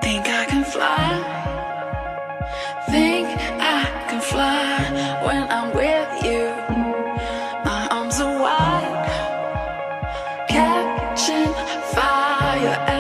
Think I can fly. Think I can fly when I'm with you. My arms are wide, catching fire.